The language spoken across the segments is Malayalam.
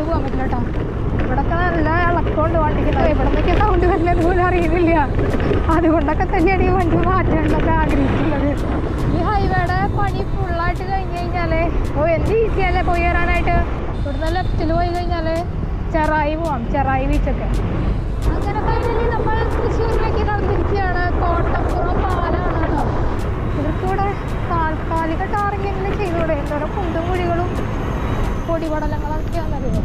പോകാൻ പറ്റില്ല കേട്ടോ. ഇവിടൊക്കെ നല്ല ഇളക്കമുണ്ട് വണ്ടിക്ക്. ഇവിടെ നിന്നൊക്കെ സൗണ്ട് വരുന്നത് പോലും അറിയുന്നില്ല. അതുകൊണ്ടൊക്കെ തന്നെയാണ് ഈ വണ്ടി മാറ്റാനൊക്കെ ആഗ്രഹിക്കുന്നത്. ഈ ഹൈവേയുടെ പണി ഫുള്ളായിട്ട് കഴിഞ്ഞ് കഴിഞ്ഞാൽ എന്ത് ഈസിയല്ലേ പോയി വരാനായിട്ട്. ഇവിടുന്ന് ലെഫ്റ്റിൽ പോയി കഴിഞ്ഞാൽ ചെറായി പോവാം, ചെറായി ബീച്ചൊക്കെ. അങ്ങനെ ഫൈനലി നമ്മൾ തൃശ്ശൂരിലേക്ക് കടന്നിരിക്കുകയാണ്. കോട്ടപ്പുറം പാലാണ് കേട്ടോ. ഇവർക്കൂടെ താൽക്കാലിക ടാറിങ്ങെങ്കിലും ചെയ്തൂടെ? എന്തോരം കുണ്ടും കുഴികളും പൊടിപടലങ്ങളൊക്കെയാണെന്നറിയോ.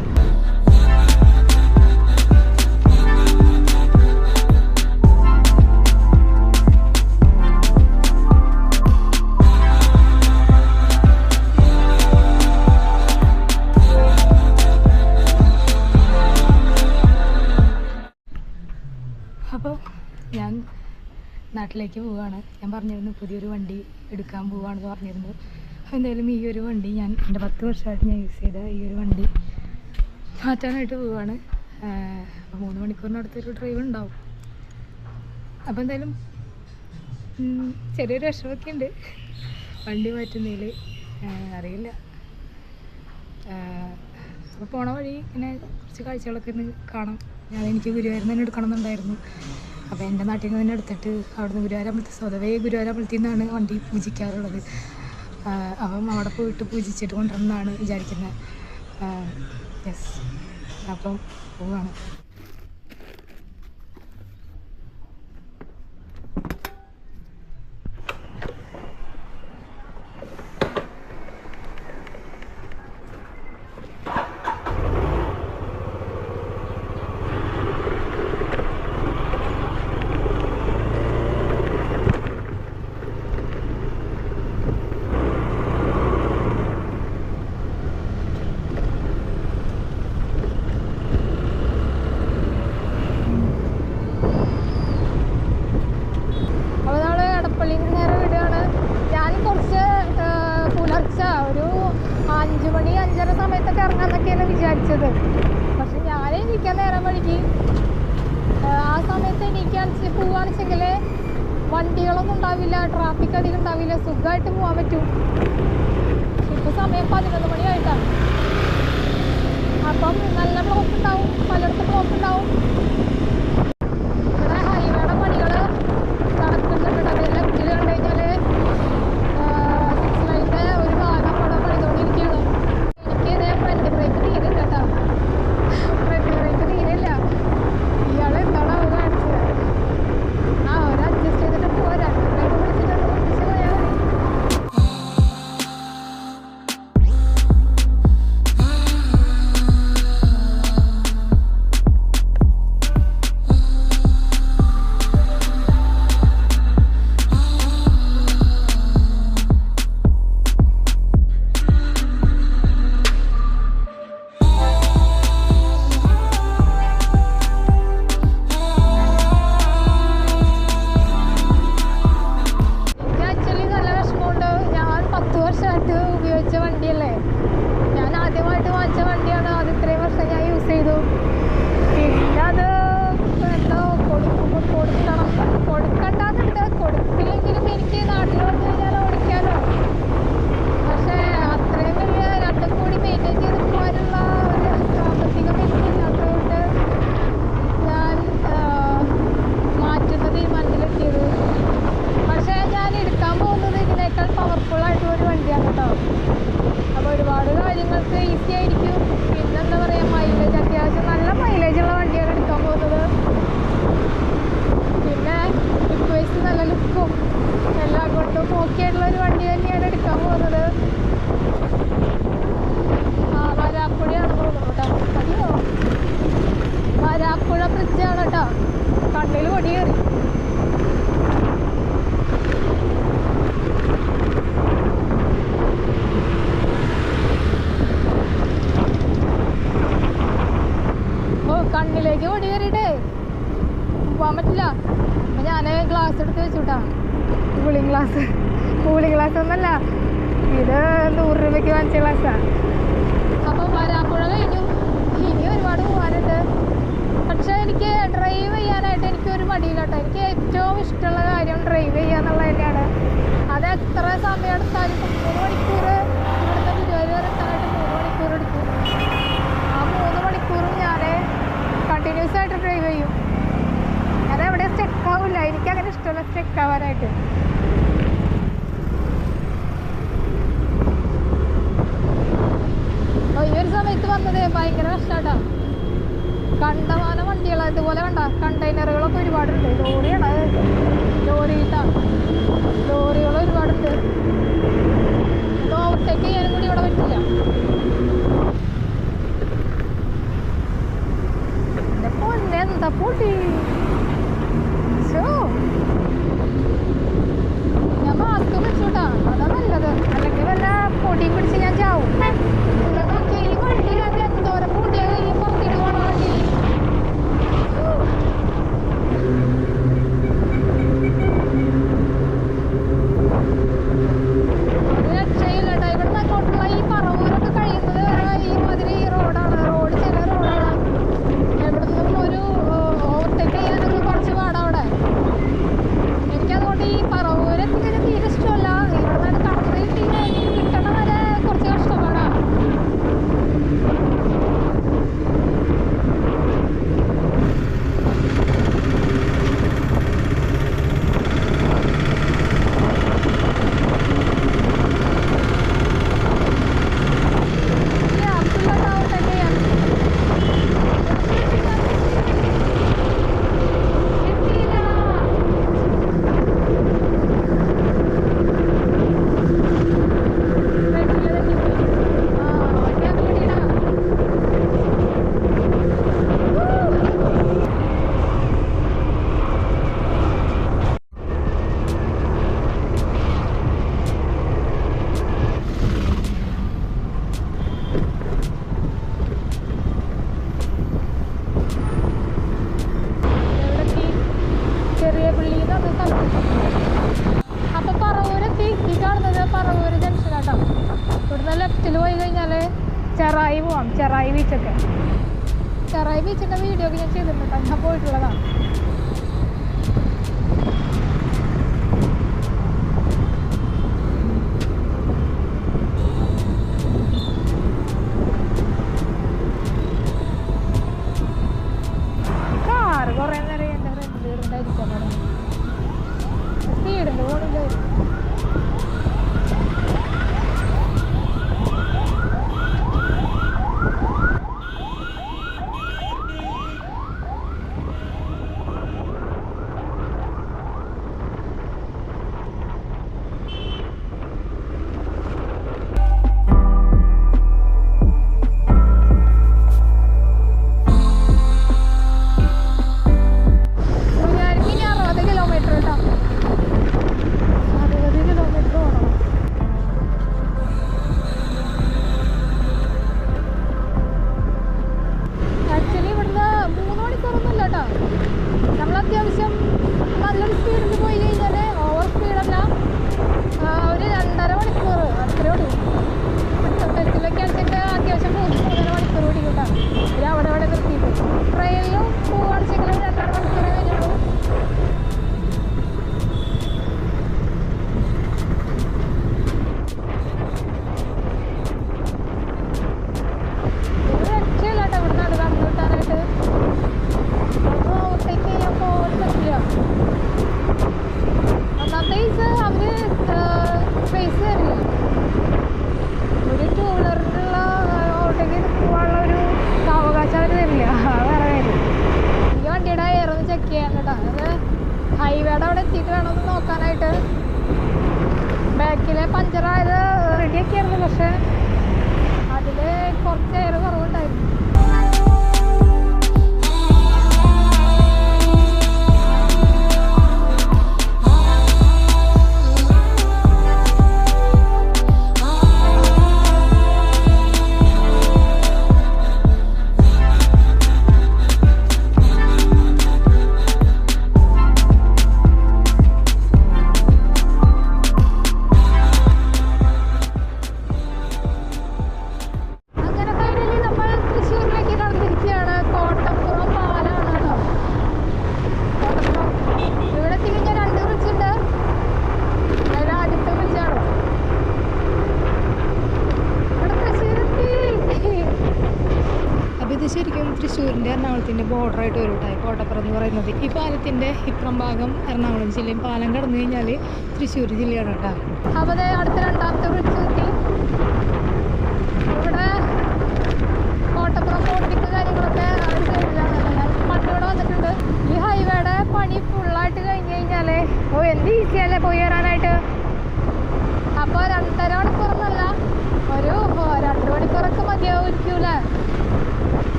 അപ്പോൾ ഞാൻ നാട്ടിലേക്ക് പോവുകയാണ്. ഞാൻ പറഞ്ഞിരുന്നു പുതിയൊരു വണ്ടി എടുക്കാൻ പോവുകയാണെന്ന് പറഞ്ഞിരുന്നു. എന്തായാലും ഈ ഒരു വണ്ടി ഞാൻ എൻ്റെ 10 വർഷമായിട്ട് ഞാൻ യൂസ് ചെയ്ത ഈ ഒരു വണ്ടി മാറ്റാനായിട്ട് പോവുകയാണ്. 3 മണിക്കൂറിനടുത്തൊരു ഡ്രൈവ് ഉണ്ടാവും. അപ്പോൾ എന്തായാലും ചെറിയൊരു വിഷമമൊക്കെ ഉണ്ട് വണ്ടി മാറ്റുന്നതിൽ. അറിയില്ല. അപ്പോൾ പോണ വഴി ഇങ്ങനെ കുറച്ച് കാഴ്ചകളൊക്കെ ഒന്ന് കാണാം. എനിക്ക് ഗുരുവായൂരിൽ നിന്ന് തന്നെ എടുക്കണം എന്നുണ്ടായിരുന്നു. അപ്പോൾ എൻ്റെ നാട്ടിൽ നിന്ന് തന്നെ എടുത്തിട്ട് അവിടുന്ന് ഗുരുവായൂരമ്പലത്തിൽ, സ്വതവേ ഗുരുവായൂരമ്പലത്തിൽ നിന്നാണ് വണ്ടി പൂജിക്കാറുള്ളത്. അപ്പം അവിടെ പോയിട്ട് പൂജിച്ചിട്ട് കൊണ്ടുവരണമെന്നാണ് വിചാരിക്കുന്നത്. യെസ്, അപ്പം പോവാണ്. വിചാരിച്ചത്. പക്ഷെ ഞാൻ എണീക്കാൻ നേരം വഴിക്ക്. ആ സമയത്ത് എണീക്കാന്ന് പോവാണെച്ചെങ്കിൽ വണ്ടികളൊന്നും ഉണ്ടാവില്ല, ട്രാഫിക് അധികം ഉണ്ടാവില്ല, സുഖമായിട്ട് പോകാൻ പറ്റും. ഇപ്പോൾ സമയം 11 മണിയായിട്ടാണ്. അപ്പം നല്ല ബ്ലോക്ക് ഉണ്ടാവും, പലയിടത്തും ബ്ലോക്ക് ഉണ്ടാവും. ഇവിടെ ഹൈവേയുടെ പണികൾ നടക്കുന്നുണ്ട്. ലെഫ്റ്റിൽ കണ്ടു കഴിഞ്ഞാൽ 6 ലൈനിൻ്റെ ഒരു ഭാഗം ഇവിടെ പണിതുകൊണ്ടിരിക്കുകയാണ്. എനിക്ക് ഇതേ ഫ്രണ്ട് ബ്രേക്ക് തീരില്ല കേട്ടോ. ഫ്രണ്ട് ബ്രേക്ക് തീരില്ല. ഇയാൾ എന്താണ് അവർ കാണിച്ചത്? അവർ അഡ്ജസ്റ്റ് ചെയ്തിട്ട് പോരാ. ബ്രേക്ക് പിടിച്ചിട്ട് പിടിച്ച് പോയാൽ മതി. ഉപയോഗിച്ച വണ്ടിയല്ലേ, ഞാൻ ആദ്യമായിട്ട് വാങ്ങിച്ച വണ്ടിയാണ്. അത് ഇത്രയും വർഷം ഞാൻ യൂസ് ചെയ്തു. പിന്നെ അത് എന്തോ കൊടുക്കണ്ടെന്നുണ്ട്. കൊടുത്തില്ലെങ്കിലും എനിക്ക് നാട്ടിൽ വന്നു കഴിഞ്ഞാൽ ഓടിക്കാനോ. പക്ഷേ അത്രയും വലിയ രണ്ടും കൂടി മെയിൻറ്റെയിൻ ചെയ്ത് പോകാനുള്ള ഒരു സാമ്പത്തികം എനിക്കില്ലാത്തതുകൊണ്ട് ഞാൻ മാറ്റുന്ന തീരുമാനത്തിലെത്തിയത്. പക്ഷേ ഞാൻ എടുക്കാൻ പോകുന്നത് ഇതിനേക്കാൾ പവർഫുള്ളായിട്ടുള്ള ഒരു വണ്ടിയാണ് കേട്ടോ. അപ്പോൾ ഒരുപാട് കാര്യങ്ങൾക്ക് ഈസി ആയിരിക്കും. പിന്നെന്താ പറയുക, മൈലേജ് അത്യാവശ്യം നല്ല മൈലേജുള്ള വണ്ടിയാണ് എടുക്കാൻ പോകുന്നത്. പിന്നെ ലുക്ക് വൈസ് നല്ല ലുക്കും എല്ലാം കൊണ്ടും ഓക്കെ ആയിട്ടുള്ള ഒരു വണ്ടി തന്നെയാണ് എടുക്കാൻ പോകുന്നത്. വരാപ്പുഴയാണ് തോന്നുന്നു കേട്ടോ. അയ്യോ, വരാപ്പുഴ ബ്രിഡ്ജാണ് കേട്ടോ. കണ്ണിൽ പൊടി കയറി. കണ്ണിലേക്ക് ഓടി കയറിയിട്ടേ പോകാൻ പറ്റില്ല. അപ്പം ഞാൻ ഗ്ലാസ് എടുത്ത് വെച്ചു കേട്ടോ. കൂളിംഗ് ഗ്ലാസ് ഒന്നല്ല, ഇത് 100 രൂപയ്ക്ക് വാങ്ങിച്ച ഗ്ലാസ്സാണ്. അപ്പം വരാപ്പുഴ കഴിഞ്ഞു. ഇനി ഒരുപാട് പോകാനുണ്ട്. പക്ഷേ എനിക്ക് ഡ്രൈവ് ചെയ്യാനായിട്ട് എനിക്കൊരു മടിയില്ല കേട്ടോ. എനിക്ക് ഏറ്റവും ഇഷ്ടമുള്ള കാര്യം ഡ്രൈവ് ചെയ്യുക എന്നുള്ളത് തന്നെയാണ്. അത് എത്ര സമയം എടുത്താലും 3 മണിക്കൂർ ഇവിടുത്തെ ഗുരുവായൂർ വരെ എത്താനായിട്ട് 3 മണിക്കൂർ എടുക്കും. ആ 3 ഭയങ്കര കഷ്ടാട്ടാ. കണ്ടമാനം വണ്ടികളാ. ഇതുപോലെ കണ്ട കണ്ടെയ്നറുകളൊക്കെ ഒരുപാടുണ്ട്. ലോറിയാണ്, ലോറിയിട്ടാ, ലോറികൾ ഒരുപാടുണ്ട്. ഓവർടേക്ക് ചെയ്യാനും കൂടി ഇവിടെ പറ്റില്ല. എന്റെ പൊന്നെ എന്താ പൊടി. ഞാൻ മാസ്ക് വെച്ചോട്ടാ, അതാ നല്ലത്. അല്ലെങ്കിൽ വല്ല പൊടി പിടിച്ച് ഞാൻ ചാവും. ഈ വണ്ടിയിലൊക്കെ എന്തോരം പൊടിയാണ് ഈ പുറത്തിടുവാണ് വണ്ടി. ഒരു രക്ഷയില്ലട്ടാ. ഇവിടുന്ന് അങ്ങോട്ടുള്ള ഈ പറവൂരൊക്കെ കഴിയുന്നത് ഈ മാതിരി റോഡാണ്. റോഡ് ചില റോഡാണ്. എവിടുന്നും ഒരു ഓവർടേക്ക് ചെയ്യാനൊക്കെ കുറച്ച് പാടാ അവിടെ. എനിക്കതുകൊണ്ട് ഈ പറവൂരെത്തിക്കാൻ തീരെ ഇഷ്ടമല്ല. ഇവിടെ കടന്നിട്ട് കിട്ടണ വരെ കുറച്ച് കഷ്ടപ്പാടാ. അപ്പൊ പറവൂരെത്തി. ഈ കാണുന്നത് പറവൂര് ജംഗ്ഷനാട്ടോ. ഇവിടുന്ന് ലെഫ്റ്റിൽ പോയി കഴിഞ്ഞാൽ ചെറായി പോവാം. ചെറായി ബീച്ചൊക്കെ, ചെറായി ബീച്ചിന്റെ വീഡിയോ ഒക്കെ ഞാൻ ചെയ്തിട്ടുണ്ട്. ഞാൻ പോയിട്ടുള്ളതാണ്. കാറ് കുറേ നേരം എൻ്റെ ഫ്രണ്ട് ഉണ്ടായിരിക്കും. സ്പീഡുണ്ട് പോണില്ല. ഹൈവേയുടെ അവിടെ എത്തിയിട്ട് വേണമെന്ന് നോക്കാനായിട്ട്. ബാക്കിലെ പഞ്ചറായത് റെഡിയാക്കിയായിരുന്നു, പക്ഷെ അതിൽ കുറച്ച് എയർ കുറവുണ്ടായിരുന്നു. ശരിക്കും തൃശ്ശൂരിൻ്റെ എറണാകുളത്തിൻ്റെ ബോർഡറായിട്ട് വരും കേട്ടോ കോട്ടപ്പുറം എന്ന് പറയുന്നത്. ഈ പാലത്തിൻ്റെ ഇപ്പുറം ഭാഗം എറണാകുളം ജില്ലയും പാലം കടന്നു കഴിഞ്ഞാൽ തൃശ്ശൂർ ജില്ലയാണ് കേട്ടോ. അപ്പോൾ അടുത്ത രണ്ടാമത്തെ ബ്രിഡ്ജ് എത്തി. ഇവിടെ കോട്ടപ്പുറം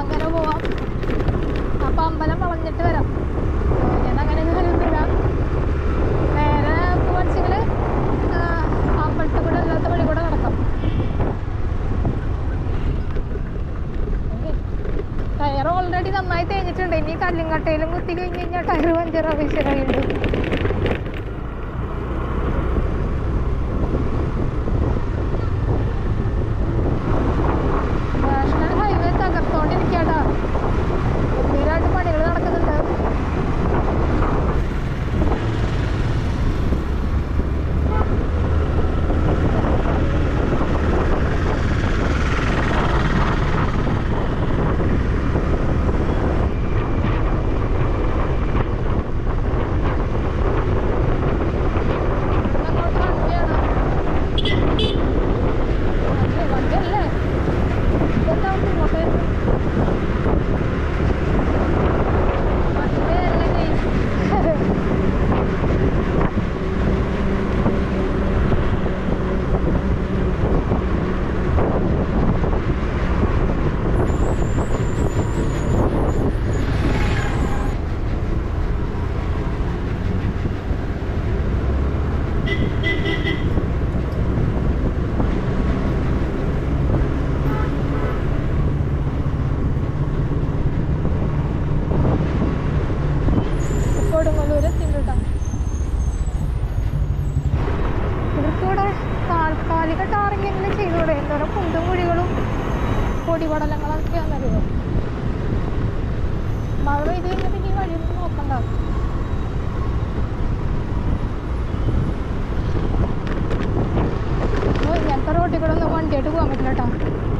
അങ്ങനെ പോവാം. അപ്പം അമ്പലം വളഞ്ഞിട്ട് വരാം. ഞാൻ അങ്ങനെ കാര്യമൊന്നുമില്ല. നേരെ പോവാച്ചെങ്കിൽ അമ്പലത്തിൽ കൂടെ അല്ലാത്ത വഴി കൂടെ നടക്കാം. ടയർ ഓൾറെഡി നന്നായി തേഞ്ഞിട്ടുണ്ട്. ഇനി കല്ലുങ്കട്ടയിലും കുത്തി കഴിഞ്ഞ് കഴിഞ്ഞാൽ ടയർ പഞ്ചറാവും ശരിയുണ്ട്. നാഷണൽ ഹൈവേ തകർത്തോണ്ടിരിക്കാട്ടാ. ഗംഭീരമായിട്ട് പണികൾ നടക്കുന്നുണ്ട്. താൽക്കാലിക ടാറിങ്ങെങ്കിലും ചെയ്തൂടെ? എന്തോരം കുണ്ടും കുഴികളും പൊടിപടലങ്ങളൊക്കെയാണെന്നറിയോ. മഴ പെയ്ത് കഴിഞ്ഞാൽ പിന്നെ ഈ വഴിയൊന്നും നോക്കണ്ട. ഇങ്ങനത്തെ റോഡിൽ കൂടെ ഒന്നും വണ്ടിയായിട്ട് പോകാൻ പറ്റില്ല കേട്ടോ.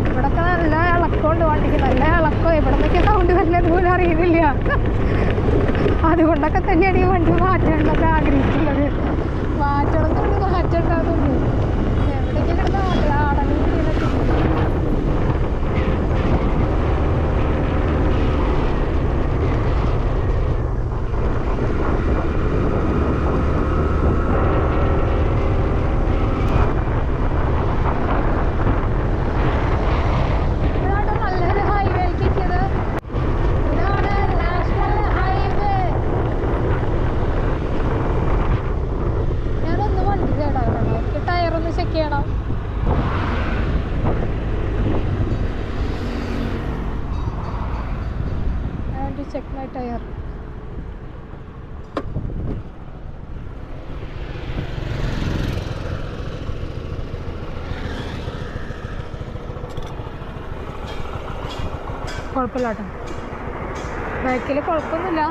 ഇവിടൊക്കെ നല്ല ഇളക്കമുണ്ട് വണ്ടിക്ക്. നല്ല ഇളക്കം. ഇവിടെ നിന്നൊക്കെ സൗണ്ട് വരുന്നത് പോലും അറിയുന്നില്ല. അതുകൊണ്ടൊക്കെ തന്നെയാണ് ഈ വണ്ടി മാറ്റാനൊക്കെ ആഗ്രഹിക്കുന്നത്. മാറ്റണം കൊണ്ട് മാറ്റം ഉണ്ടാകുന്നുണ്ട്. എവിടേക്കും കിടന്ന ആടലും ഇതിലൊക്കെ. Check my tire. കുഴപ്പമില്ല കേട്ടോ. ബാക്കിൽ കുഴപ്പമൊന്നുമില്ല.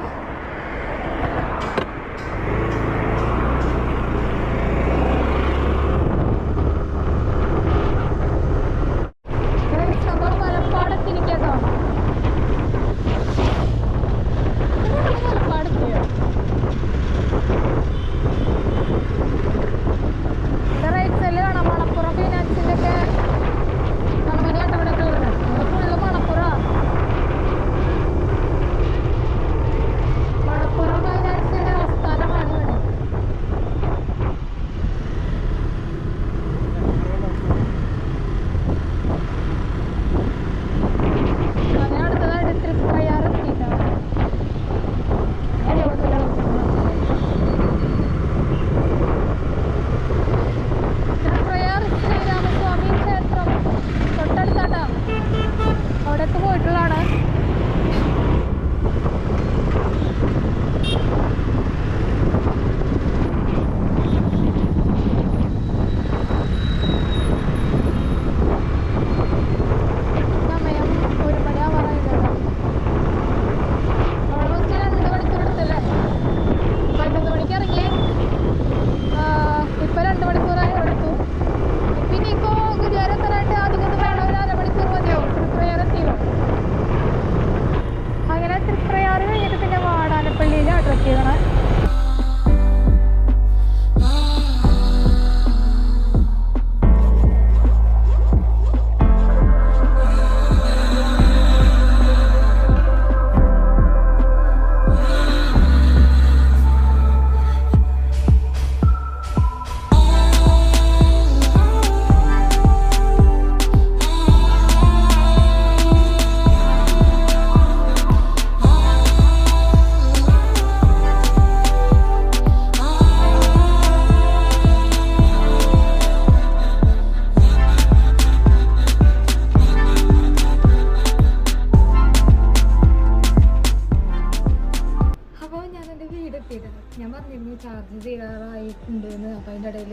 ചാർജ് തീരാറായിട്ടുണ്ട് എന്ന്. അപ്പോൾ അതിൻ്റെ ഇടയിൽ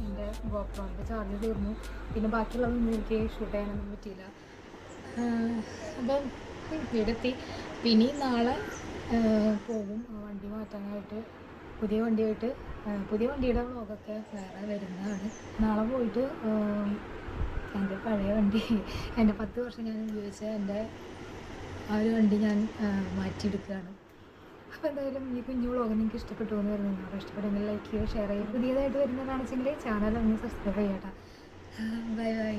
എൻ്റെ ഗോപ്രോൻ്റെ ചാർജ് തീർന്നു. പിന്നെ ബാക്കിയുള്ളതൊന്നും എനിക്ക് ഷൂട്ട് ചെയ്യാനൊന്നും പറ്റിയില്ല. അപ്പം വീടെത്തി. പിന്നെ നാളെ പോകും വണ്ടി മാറ്റാനായിട്ട്. പുതിയ വണ്ടിയുടെ വ്ളോഗൊക്കെ വേറെ വരുന്നതാണ്. നാളെ പോയിട്ട് എൻ്റെ പഴയ വണ്ടി, എൻ്റെ 10 വർഷം ഞാൻ ഉപയോഗിച്ച എൻ്റെ ആ ഒരു വണ്ടി ഞാൻ മാറ്റിയെടുക്കുകയാണ്. അപ്പോൾ എന്തായാലും ഈ കുഞ്ഞു വ്ളോഗ് നിങ്ങൾക്ക് ഇഷ്ടപ്പെട്ടു എന്ന് വരുന്നുണ്ട്. അപ്പോൾ ഇഷ്ടപ്പെടുമെങ്കിൽ ലൈക്ക് ചെയ്യുക, ഷെയർ ചെയ്യുക. പുതിയതായിട്ട് വരുന്നതാണെന്നുവെച്ചെങ്കിൽ ചാനൽ ഒന്ന് സബ്സ്ക്രൈബ് ചെയ്യട്ടോ. Bye by.